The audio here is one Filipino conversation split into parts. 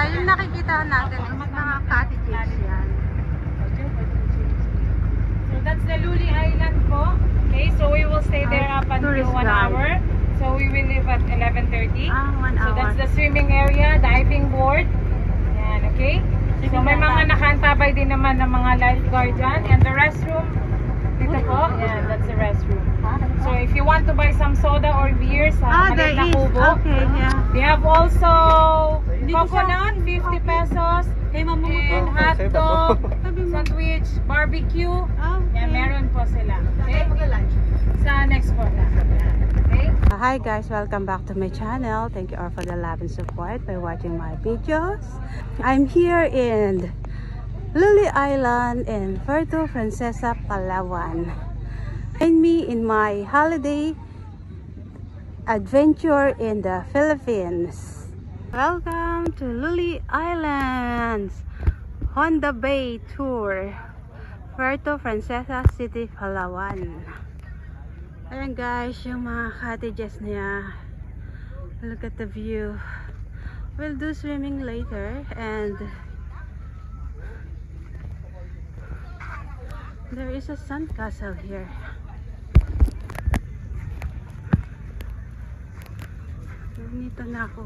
yung nakikita natin is mga cottages yan. So that's the Luli Island po. Okay, so we will stay there up until 1 hour. So we will leave at 11:30. 1 hour. So that's the swimming area, diving board. Yan, okay? So may mga nakaantabay din naman ng mga lifeguard dyan. And the restroom, dito po. Yan, that's the restroom. So if you want to buy some soda or beer sa there Maliit na is. Kubo, Okay, yeah. we have also coconut, 50 pesos. And hot dog, sandwich, barbecue. Yan, meron po sila. Okay? Sa next po na. Okay? Hi guys, welcome back to my channel. Thank you all for the love and support by watching my videos. I'm here in Luli Island in Puerto Princesa, Palawan. Join me in my holiday adventure in the Philippines. Welcome to Luli Islands Honda Bay Tour, Puerto Princesa City, Palawan. Ayan guys, yung mga cottages niya. Look at the view. We'll do swimming later, and there is a sandcastle here. Nito na ako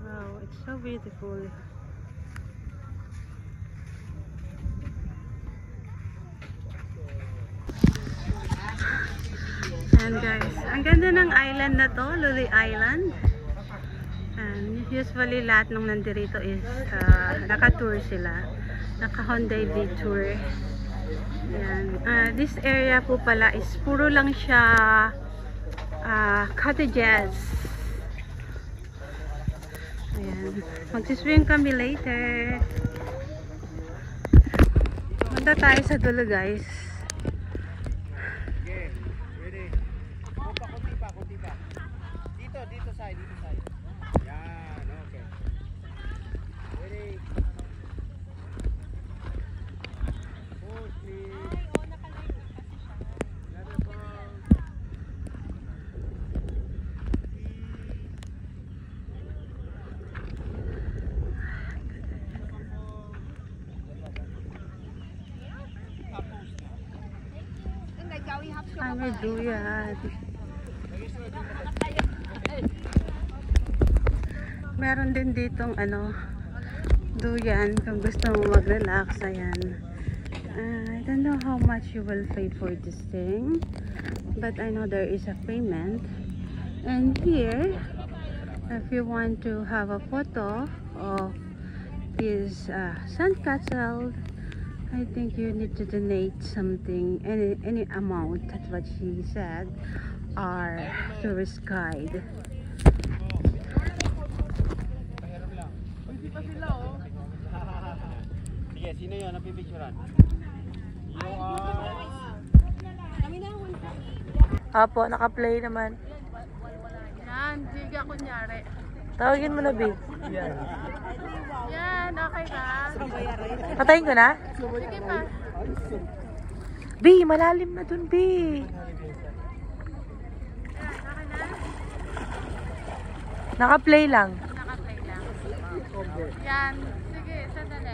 Wow, it's so beautiful. And guys, ang ganda ng island na to, Luli Island. And usually lahat ng nandirito is naka-tour sila. Naka-Hyundai Bay Tour. Ayan. This area po pala is puro lang siya cottages. Ayan. Magsiswim kami later. Punta tayo sa dulo guys. Dito side. Yan, okay. Ready? Hold please. Ay, nakalayo kasi siya. Another ball. Ay, may duyan. Meron din ditong duyan kung gusto mo mag-relax. Ayan. I don't know how much you will pay for this thing, but I know there is a payment. And here, if you want to have a photo of this sandcastle, I think you need to donate something, any amount. That's what she said. Our tourist guide. Sige, sino yun? Napipicturan? Apo, naka-play naman. Yan, diga kunyari. Tawagin mo na, B. Yan, okay ka? Patayin ko na? Sige pa. B, malalim na dun, B. Naka-play lang. Naka-play lang. Yan, sige, sandali.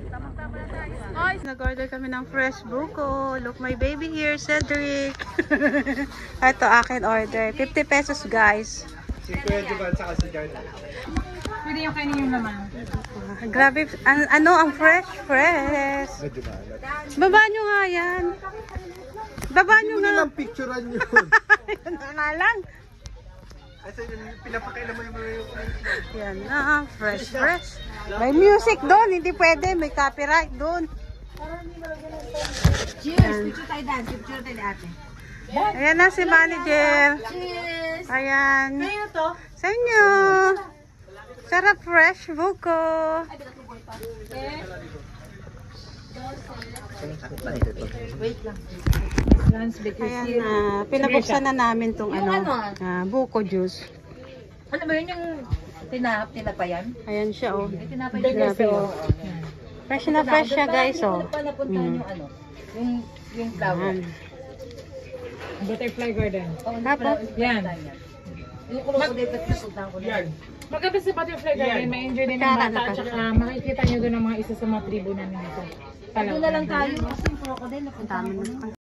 Tamang-tama na tayo. Guys, nag-order kami ng fresh buko. Look, my baby here, Cedric. Ito, akin order. 50 pesos, guys. Si Kuya Juban saka si Garda. Pwede yung kainin yung laman. Grabe, ang fresh. Baba nyo nga yan. Baba nyo nga. Hindi lang picturean yun. Ano nga lang. Kasi pinapakailan mo yung Yan na, fresh. May music doon, hindi pwede. May copyright doon. Cheers! Picture tayo dan. Picture tayo ni ate. Ayan na si manager. Cheers! Ayan. Kayo to? Sa inyo. Sarap fresh buko. Lunch because Ayan, pinabuksan na namin tong buko juice. Ano ba yun yung tinapayan? Ayan siya, oh. Tinapay Grabe, oh. Fresh na fresh siya, guys, oh. Paano napuntahan yung ano? Yung flower. Ayan. butterfly garden. Tapos, Yan. Yung kulong ko dito, napuntahan ko na. Maganda sa butterfly garden, may enjoy din ng Tara bata. na At pa. saka makikita nyo doon ang mga isa sa mga tribo namin ito. Doon na lang tayo kasi yung crocodile ang napuntahan dami ko na. na.